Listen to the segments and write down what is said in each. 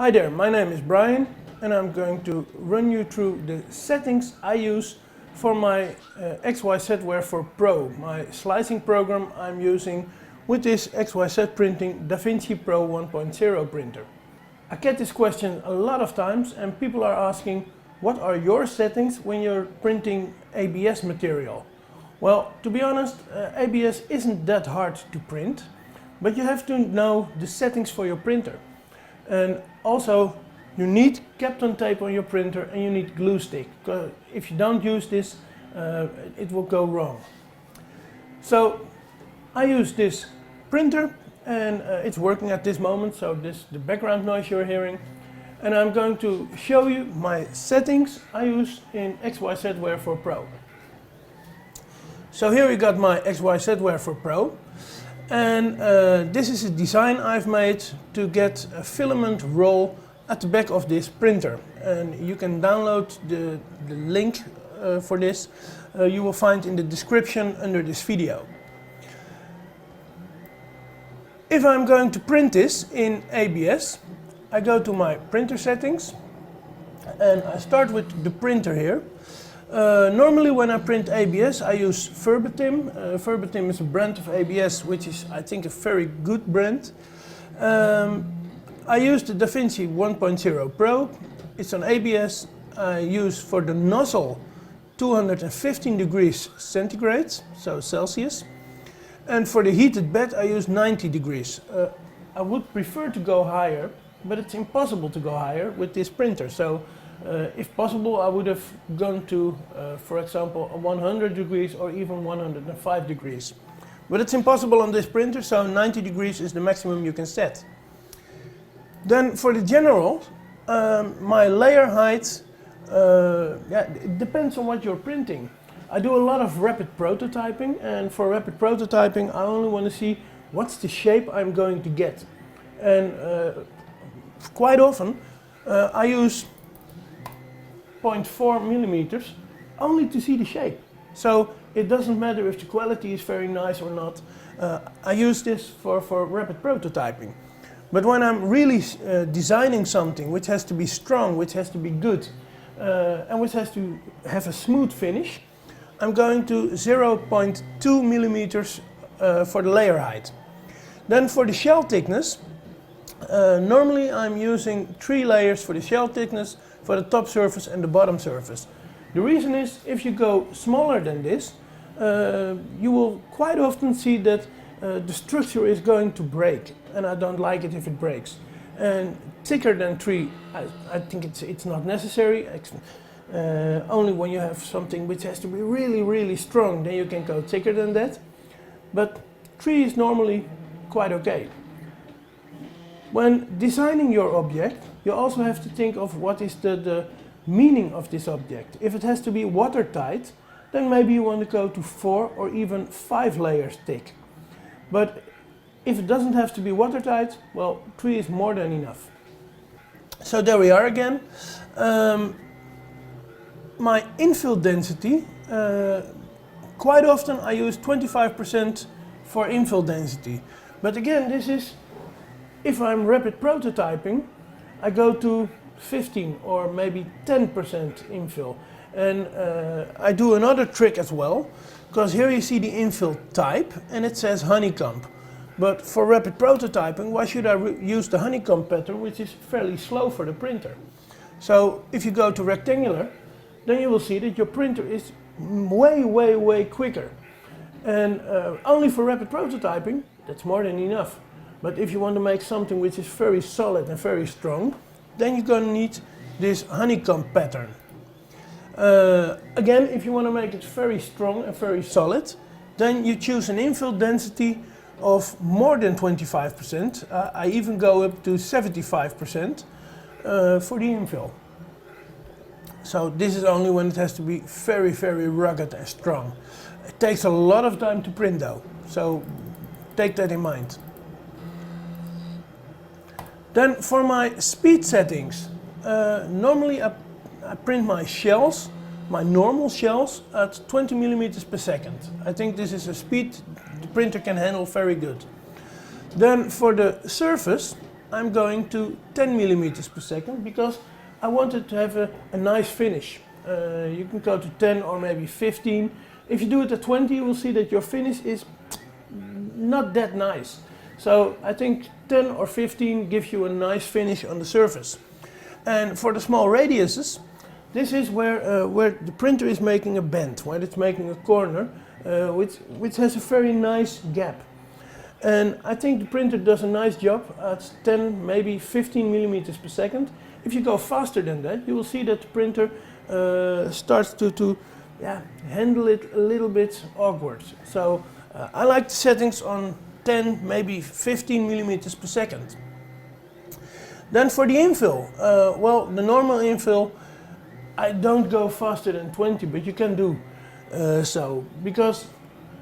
Hi there, my name is Brian and I'm going to run you through the settings I use for my XYZ Pro, my slicing program I'm using with this XYZ printing Vinci Pro 1.0 printer. I get this question a lot of times and people are asking, what are your settings when you're printing ABS material? Well, to be honest, ABS isn't that hard to print, but you have to know the settings for your printer. And also, you need Kapton tape on your printer and you need glue stick. Because if you don't use this, it will go wrong. So, I use this printer and it's working at this moment, so this is the background noise you're hearing. And I'm going to show you my settings I use in XYZ Pro. So here we got my XYZ Pro. And this is a design I've made to get a filament roll at the back of this printer. And you can download the link for this. You will find in the description under this video. If I'm going to print this in ABS, I go to my printer settings and I start with the printer here. Normally when I print ABS I use Verbatim. Verbatim is a brand of ABS which is, I think, a very good brand. I use the Vinci 1.0 Pro. It's an ABS. I use for the nozzle 215 degrees centigrade, so Celsius. And for the heated bed I use 90 degrees. I would prefer to go higher, but it's impossible to go higher with this printer. So if possible, I would have gone to, for example, 100 degrees or even 105 degrees. But it's impossible on this printer, so 90 degrees is the maximum you can set. Then for the general, my layer height, it depends on what you're printing. I do a lot of rapid prototyping, and for rapid prototyping I only want to see what's the shape I'm going to get. And quite often I use 0.4 millimeters only to see the shape. So it doesn't matter if the quality is very nice or not. I use this for rapid prototyping. But when I'm really designing something which has to be strong, which has to be good, and which has to have a smooth finish, I'm going to 0.2 millimeters for the layer height. Then for the shell thickness, normally I'm using 3 layers for the shell thickness, for the top surface and the bottom surface. The reason is, if you go smaller than this, you will quite often see that the structure is going to break, and I don't like it if it breaks. And thicker than 3, I think it's not necessary. Only when you have something which has to be really, really strong, then you can go thicker than that. But 3 is normally quite okay. When designing your object, you also have to think of what is the meaning of this object. If it has to be watertight, then maybe you want to go to 4 or even 5 layers thick. But if it doesn't have to be watertight, well, 3 is more than enough. So there we are again. My infill density, quite often I use 25% for infill density. But again, this is, if I'm rapid prototyping, I go to 15 or maybe 10% infill. And I do another trick as well, because here you see the infill type and it says Honeycomb. But for rapid prototyping, why should I use the Honeycomb pattern, which is fairly slow for the printer? So if you go to rectangular, then you will see that your printer is way, way, way quicker. And only for rapid prototyping, that's more than enough. But if you want to make something which is very solid and very strong, then you're going to need this honeycomb pattern. Again, if you want to make it very strong and very solid, then you choose an infill density of more than 25%. I even go up to 75% for the infill. So this is only when it has to be very, very rugged and strong. It takes a lot of time to print though, so take that in mind. Then for my speed settings, normally I print my shells, my normal shells, at 20 millimeters per second. I think this is a speed the printer can handle very good. Then for the surface, I'm going to 10 millimeters per second because I wanted to have a nice finish. You can go to 10 or maybe 15. If you do it at 20, you will see that your finish is not that nice. So I think 10 or 15 gives you a nice finish on the surface. And for the small radiuses, this is where the printer is making a bend, where it's making a corner, which has a very nice gap. And I think the printer does a nice job at 10, maybe 15 millimeters per second. If you go faster than that, you will see that the printer starts to handle it a little bit awkward. So I like the settings on 10, maybe 15 millimeters per second. Then for the infill, well, the normal infill, I don't go faster than 20, but you can do so. Because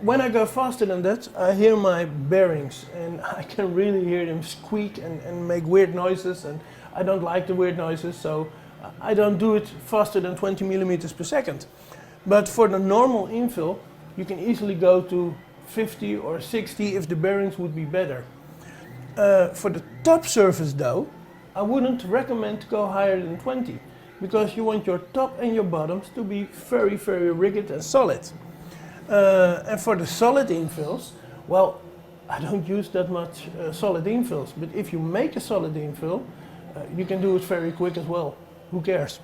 when I go faster than that, I hear my bearings and I can really hear them squeak and make weird noises, and I don't like the weird noises, so I don't do it faster than 20 millimeters per second. But for the normal infill, you can easily go to 50 or 60 if the bearings would be better. For the top surface though, I wouldn't recommend to go higher than 20, because you want your top and your bottoms to be very, very rigid and solid. And for the solid infills, well, I don't use that much solid infills, but if you make a solid infill, you can do it very quick as well. Who cares?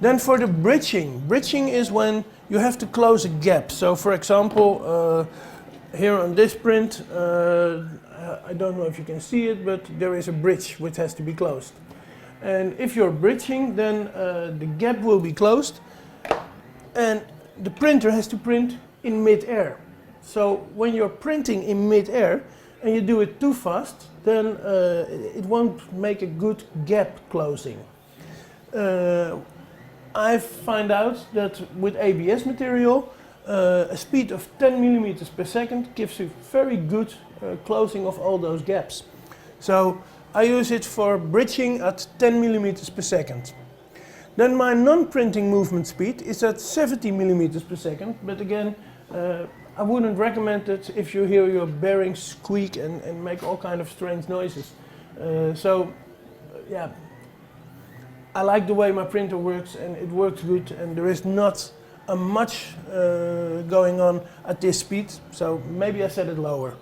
Then for the bridging is when you have to close a gap. So for example, here on this print, I don't know if you can see it, but there is a bridge which has to be closed. And if you're bridging, then the gap will be closed and the printer has to print in mid-air. So when you're printing in mid-air and you do it too fast, then it won't make a good gap closing. I find out that with ABS material, a speed of 10 millimeters per second gives you very good closing of all those gaps. So I use it for bridging at 10 millimeters per second. Then my non-printing movement speed is at 70 millimeters per second, but again, I wouldn't recommend it if you hear your bearings squeak and make all kind of strange noises. Yeah, I like the way my printer works and it works good, and there is not much going on at this speed, so maybe I set it lower.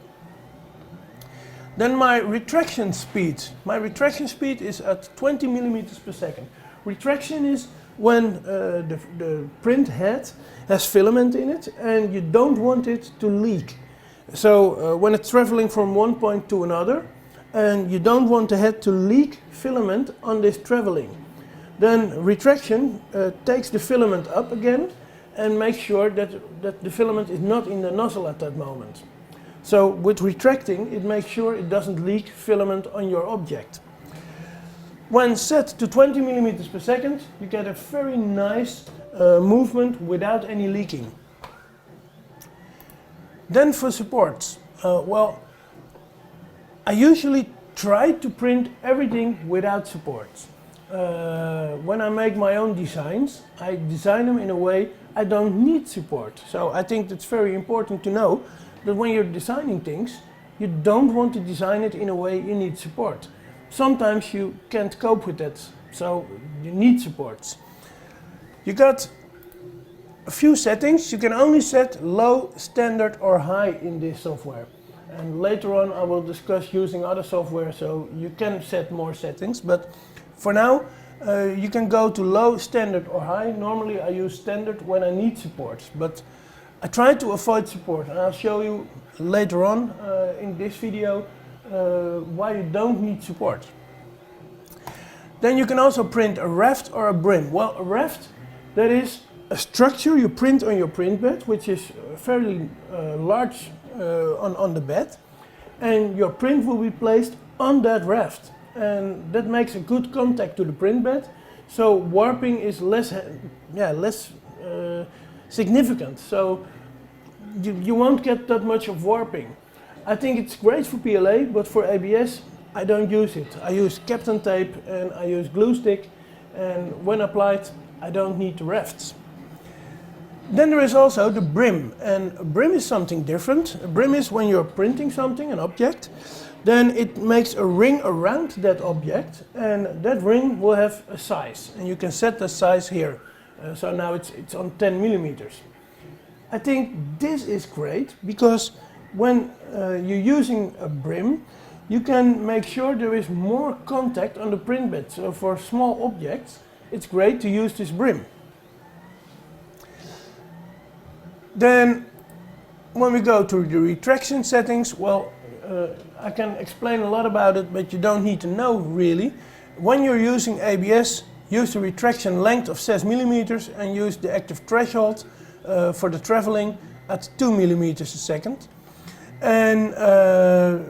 Then my retraction speed. My retraction speed is at 20 millimeters per second. Retraction is when the print head has filament in it and you don't want it to leak. So when it's traveling from one point to another and you don't want the head to leak filament on this traveling, then retraction takes the filament up again and makes sure that the filament is not in the nozzle at that moment. So with retracting, it makes sure it doesn't leak filament on your object. When set to 20 millimeters per second, you get a very nice movement without any leaking. Then for supports, well, I usually try to print everything without supports. When I make my own designs, I design them in a way I don't need support. So I think that's very important to know that when you're designing things, you don't want to design it in a way you need support. Sometimes you can't cope with that, so you need supports. You got a few settings. You can only set low, standard or high in this software. And later on I will discuss using other software, so you can set more settings. But for now, you can go to low, standard or high. Normally I use standard when I need support, but I try to avoid support, and I'll show you later on in this video why you don't need support. Then you can also print a raft or a brim. Well, a raft, that is a structure you print on your print bed, which is fairly large on the bed, and your print will be placed on that raft, and that makes a good contact to the print bed, so warping is less significant, so you won't get that much of warping. I think it's great for PLA, but for ABS I don't use it. I use Kapton tape and I use glue stick, and when applied I don't need the rafts. Then there is also the brim, and a brim is something different. A brim is when you're printing something, an object, then it makes a ring around that object, and that ring will have a size, and you can set the size here. So now it's on 10 millimeters. I think this is great because when you're using a Brim, you can make sure there is more contact on the print bed. So for small objects, it's great to use this Brim. Then when we go to the retraction settings, well, I can explain a lot about it, but you don't need to know really. When you're using ABS, use the retraction length of 6 millimeters and use the active threshold for the traveling at 2 millimeters a second. And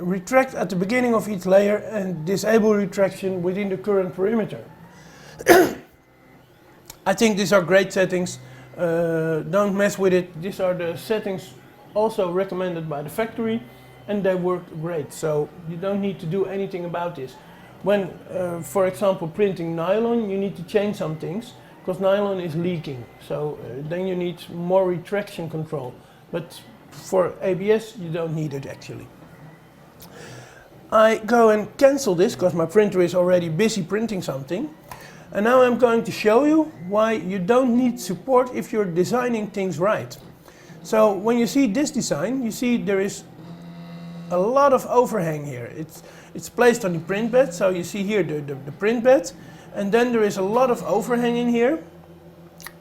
retract at the beginning of each layer and disable retraction within the current perimeter. I think these are great settings. Don't mess with it. These are the settings also recommended by the factory, and they work great. So you don't need to do anything about this. When, for example, printing nylon, you need to change some things because nylon is leaking. So then you need more retraction control. But for ABS, you don't need it actually. I go and cancel this because my printer is already busy printing something. And now I'm going to show you why you don't need support if you're designing things right. So when you see this design, you see there is a lot of overhang here. It's placed on the print bed, so you see here the print bed, and then there is a lot of overhang in here.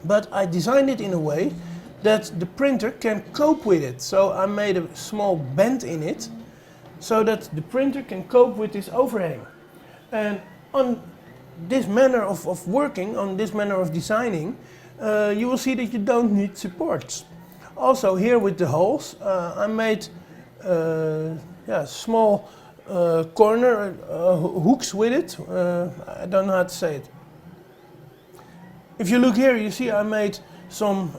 But I designed it in a way that the printer can cope with it. So I made a small bend in it so that the printer can cope with this overhang. And on this manner of working, on this manner of designing, you will see that you don't need supports. Also here with the holes, I made small corner hooks with it. I don't know how to say it. If you look here, you see I made some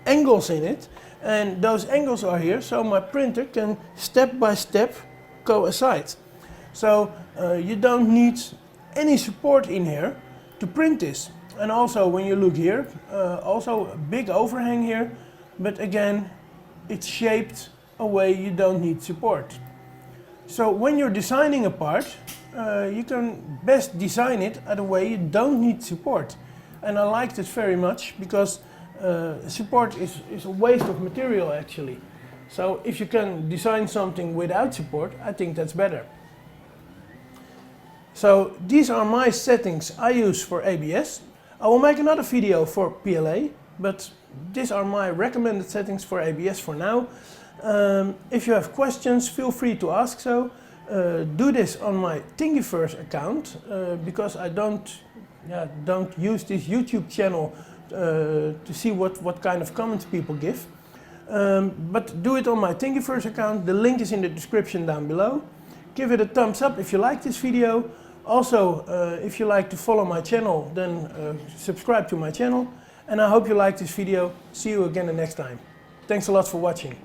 angles in it, and those angles are here so my printer can step by step go aside. So you don't need any support in here to print this. And also when you look here, also a big overhang here, but again it's shaped a way you don't need support. So when you're designing a part, you can best design it at a way you don't need support. And I like this very much because support is a waste of material actually. So if you can design something without support, I think that's better. So these are my settings I use for ABS. I will make another video for PLA, but these are my recommended settings for ABS for now. If you have questions, feel free to ask so. Do this on my Thingiverse account because I don't use this YouTube channel to see what kind of comments people give. But do it on my Thingiverse account. The link is in the description down below. Give it a thumbs up if you like this video. Also, if you like to follow my channel, then subscribe to my channel. And I hope you like this video. See you again the next time. Thanks a lot for watching.